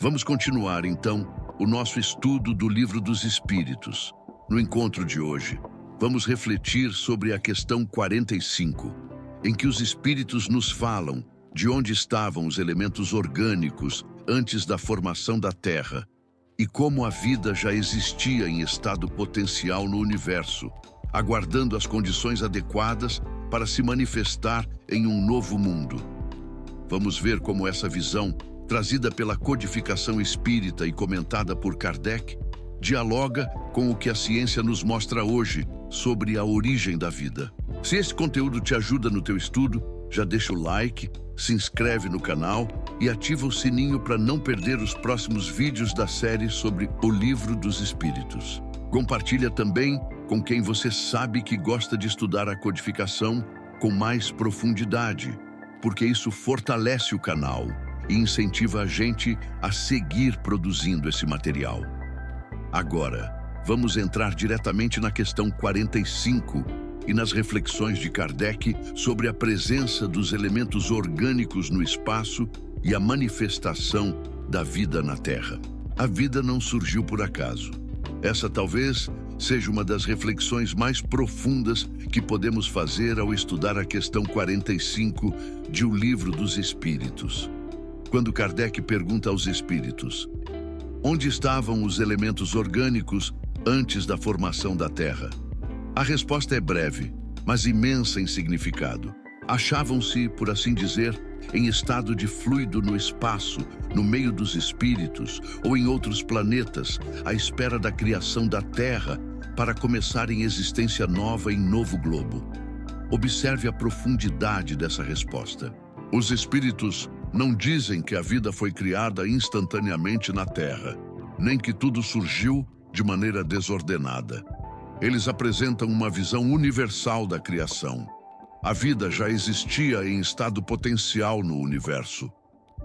Vamos continuar, então, o nosso estudo do Livro dos Espíritos. No encontro de hoje, vamos refletir sobre a questão 45, em que os Espíritos nos falam de onde estavam os elementos orgânicos antes da formação da Terra e como a vida já existia em estado potencial no universo, aguardando as condições adequadas para se manifestar em um novo mundo. Vamos ver como essa visão, trazida pela codificação espírita e comentada por Kardec, dialoga com o que a ciência nos mostra hoje sobre a origem da vida. Se esse conteúdo te ajuda no teu estudo, já deixa o like, se inscreve no canal e ativa o sininho para não perder os próximos vídeos da série sobre o Livro dos Espíritos. Compartilha também com quem você sabe que gosta de estudar a codificação com mais profundidade, porque isso fortalece o canal e incentiva a gente a seguir produzindo esse material. Agora, vamos entrar diretamente na questão 45 e nas reflexões de Kardec sobre a presença dos elementos orgânicos no espaço e a manifestação da vida na Terra. A vida não surgiu por acaso. Essa talvez seja uma das reflexões mais profundas que podemos fazer ao estudar a questão 45 de O Livro dos Espíritos. Quando Kardec pergunta aos espíritos: onde estavam os elementos orgânicos antes da formação da Terra? A resposta é breve, mas imensa em significado. Achavam-se, por assim dizer, em estado de fluido no espaço, no meio dos espíritos ou em outros planetas, à espera da criação da Terra para começarem existência nova em novo globo. Observe a profundidade dessa resposta. Os espíritos não dizem que a vida foi criada instantaneamente na Terra, nem que tudo surgiu de maneira desordenada. Eles apresentam uma visão universal da criação. A vida já existia em estado potencial no universo.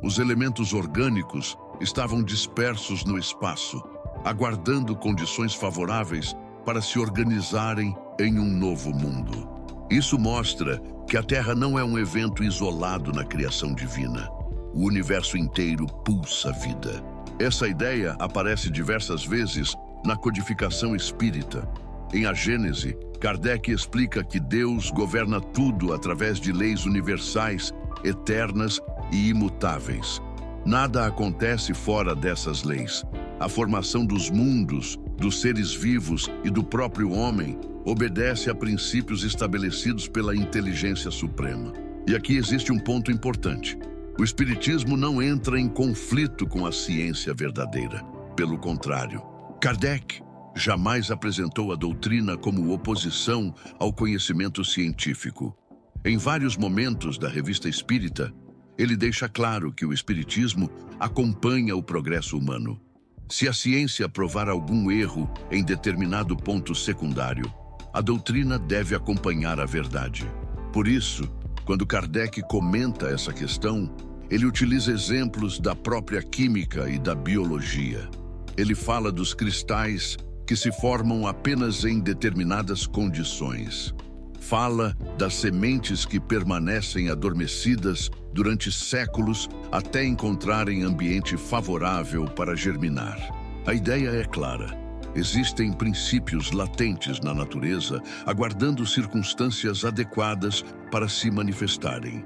Os elementos orgânicos estavam dispersos no espaço, aguardando condições favoráveis para se organizarem em um novo mundo. Isso mostra que a Terra não é um evento isolado na criação divina. O universo inteiro pulsa vida. Essa ideia aparece diversas vezes na codificação espírita. Em A Gênese, Kardec explica que Deus governa tudo através de leis universais, eternas e imutáveis. Nada acontece fora dessas leis. A formação dos mundos, dos seres vivos e do próprio homem obedece a princípios estabelecidos pela inteligência suprema. E aqui existe um ponto importante. O Espiritismo não entra em conflito com a ciência verdadeira. Pelo contrário, Kardec jamais apresentou a doutrina como oposição ao conhecimento científico. Em vários momentos da Revista Espírita, ele deixa claro que o Espiritismo acompanha o progresso humano. Se a ciência provar algum erro em determinado ponto secundário, a doutrina deve acompanhar a verdade. Por isso, quando Kardec comenta essa questão, ele utiliza exemplos da própria química e da biologia. Ele fala dos cristais que se formam apenas em determinadas condições. Fala das sementes que permanecem adormecidas durante séculos até encontrarem ambiente favorável para germinar. A ideia é clara. Existem princípios latentes na natureza, aguardando circunstâncias adequadas para se manifestarem.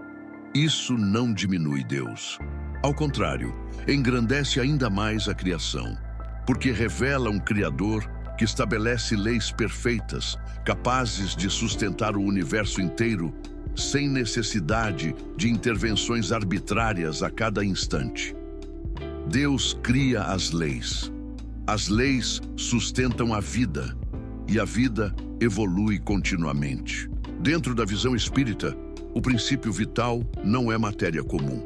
Isso não diminui Deus. Ao contrário, engrandece ainda mais a criação, porque revela um Criador que estabelece leis perfeitas, capazes de sustentar o universo inteiro, sem necessidade de intervenções arbitrárias a cada instante. Deus cria as leis. As leis sustentam a vida, e a vida evolui continuamente. Dentro da visão espírita, o princípio vital não é matéria comum.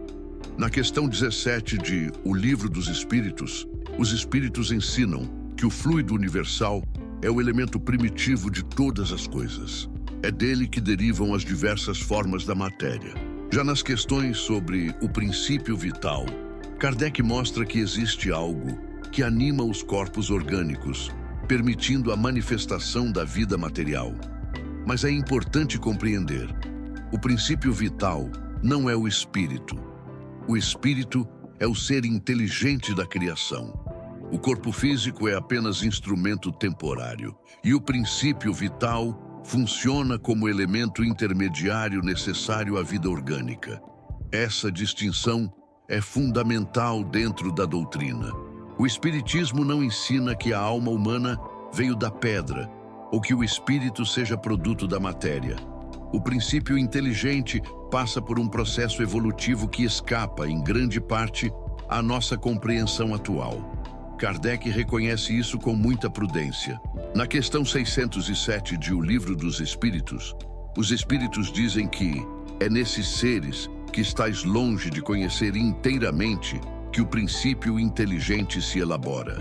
Na questão 17 de O Livro dos Espíritos, os espíritos ensinam que o fluido universal é o elemento primitivo de todas as coisas. É dele que derivam as diversas formas da matéria. Já nas questões sobre o princípio vital, Kardec mostra que existe algo que anima os corpos orgânicos, permitindo a manifestação da vida material. Mas é importante compreender: o princípio vital não é o espírito. O espírito é o ser inteligente da criação. O corpo físico é apenas instrumento temporário, e o princípio vital funciona como elemento intermediário necessário à vida orgânica. Essa distinção é fundamental dentro da doutrina. O Espiritismo não ensina que a alma humana veio da pedra, ou que o espírito seja produto da matéria. O princípio inteligente passa por um processo evolutivo que escapa, em grande parte, à nossa compreensão atual. Kardec reconhece isso com muita prudência. Na questão 607 de O Livro dos Espíritos, os Espíritos dizem que é nesses seres que estais longe de conhecer inteiramente que o princípio inteligente se elabora.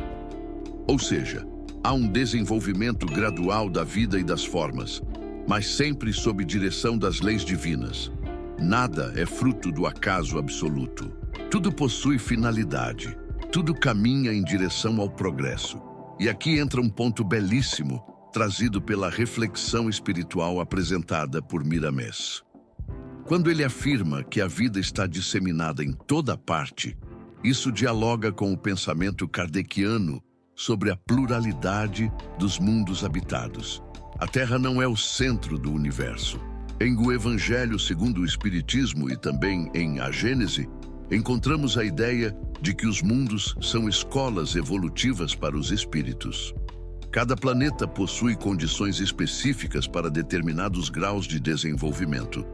Ou seja, há um desenvolvimento gradual da vida e das formas, mas sempre sob direção das leis divinas. Nada é fruto do acaso absoluto. Tudo possui finalidade. Tudo caminha em direção ao progresso. E aqui entra um ponto belíssimo, trazido pela reflexão espiritual apresentada por Miramés. Quando ele afirma que a vida está disseminada em toda parte, isso dialoga com o pensamento kardeciano sobre a pluralidade dos mundos habitados. A Terra não é o centro do universo. Em O Evangelho segundo o Espiritismo e também em A Gênese, encontramos a ideia de que os mundos são escolas evolutivas para os espíritos. Cada planeta possui condições específicas para determinados graus de desenvolvimento.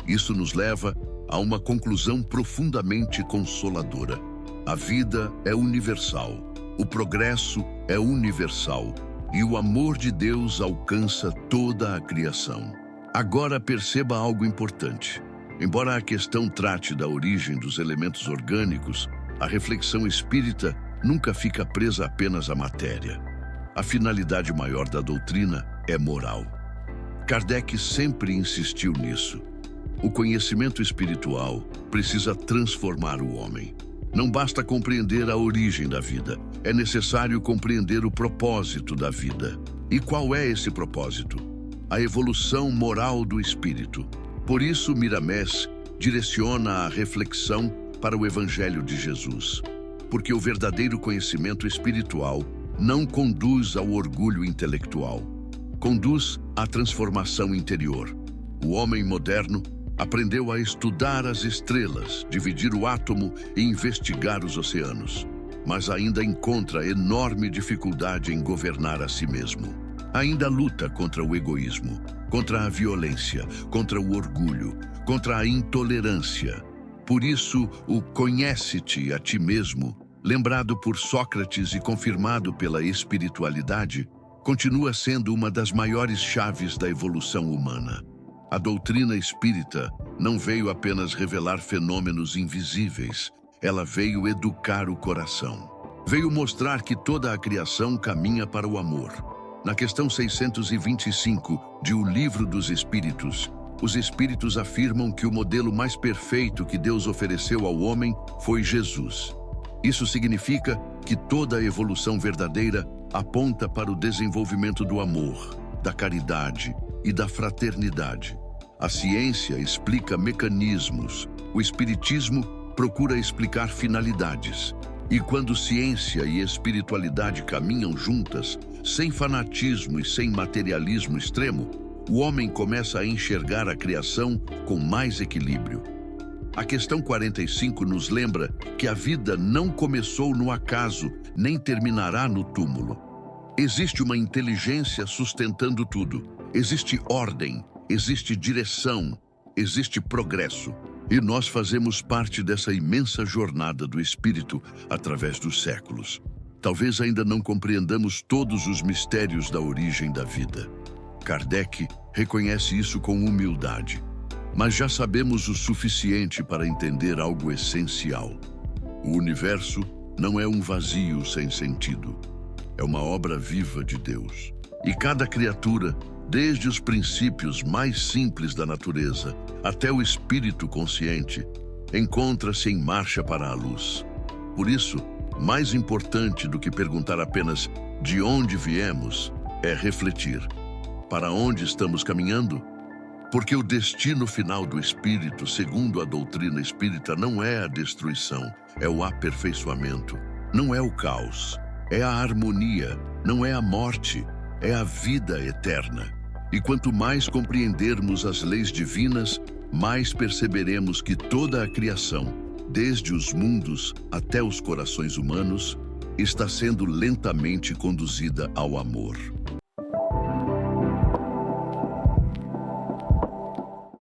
Isso nos leva a uma conclusão profundamente consoladora. A vida é universal, o progresso é universal e o amor de Deus alcança toda a criação. Agora perceba algo importante. Embora a questão trate da origem dos elementos orgânicos, a reflexão espírita nunca fica presa apenas à matéria. A finalidade maior da doutrina é moral. Kardec sempre insistiu nisso. O conhecimento espiritual precisa transformar o homem. Não basta compreender a origem da vida, é necessário compreender o propósito da vida. E qual é esse propósito? A evolução moral do espírito. Por isso, Miramés direciona a reflexão para o Evangelho de Jesus. Porque o verdadeiro conhecimento espiritual não conduz ao orgulho intelectual, conduz à transformação interior. O homem moderno aprendeu a estudar as estrelas, dividir o átomo e investigar os oceanos, mas ainda encontra enorme dificuldade em governar a si mesmo. Ainda luta contra o egoísmo, contra a violência, contra o orgulho, contra a intolerância. Por isso, o conhece-te a ti mesmo, lembrado por Sócrates e confirmado pela espiritualidade, continua sendo uma das maiores chaves da evolução humana. A doutrina espírita não veio apenas revelar fenômenos invisíveis, ela veio educar o coração. Veio mostrar que toda a criação caminha para o amor. Na questão 625 de O Livro dos Espíritos, os Espíritos afirmam que o modelo mais perfeito que Deus ofereceu ao homem foi Jesus. Isso significa que toda a evolução verdadeira aponta para o desenvolvimento do amor, da caridade e da fraternidade. A ciência explica mecanismos, o espiritismo procura explicar finalidades. E quando ciência e espiritualidade caminham juntas, sem fanatismo e sem materialismo extremo, o homem começa a enxergar a criação com mais equilíbrio. A questão 45 nos lembra que a vida não começou no acaso, nem terminará no túmulo. Existe uma inteligência sustentando tudo. Existe ordem, existe direção, existe progresso. E nós fazemos parte dessa imensa jornada do espírito através dos séculos. Talvez ainda não compreendamos todos os mistérios da origem da vida. Kardec reconhece isso com humildade. Mas já sabemos o suficiente para entender algo essencial. O universo não é um vazio sem sentido. É uma obra viva de Deus. E cada criatura, desde os princípios mais simples da natureza até o espírito consciente, encontra-se em marcha para a luz. Por isso, mais importante do que perguntar apenas de onde viemos, é refletir. Para onde estamos caminhando? Porque o destino final do espírito, segundo a doutrina espírita, não é a destruição, é o aperfeiçoamento. Não é o caos, é a harmonia. Não é a morte, é a vida eterna. E quanto mais compreendermos as leis divinas, mais perceberemos que toda a criação, desde os mundos até os corações humanos, está sendo lentamente conduzida ao amor.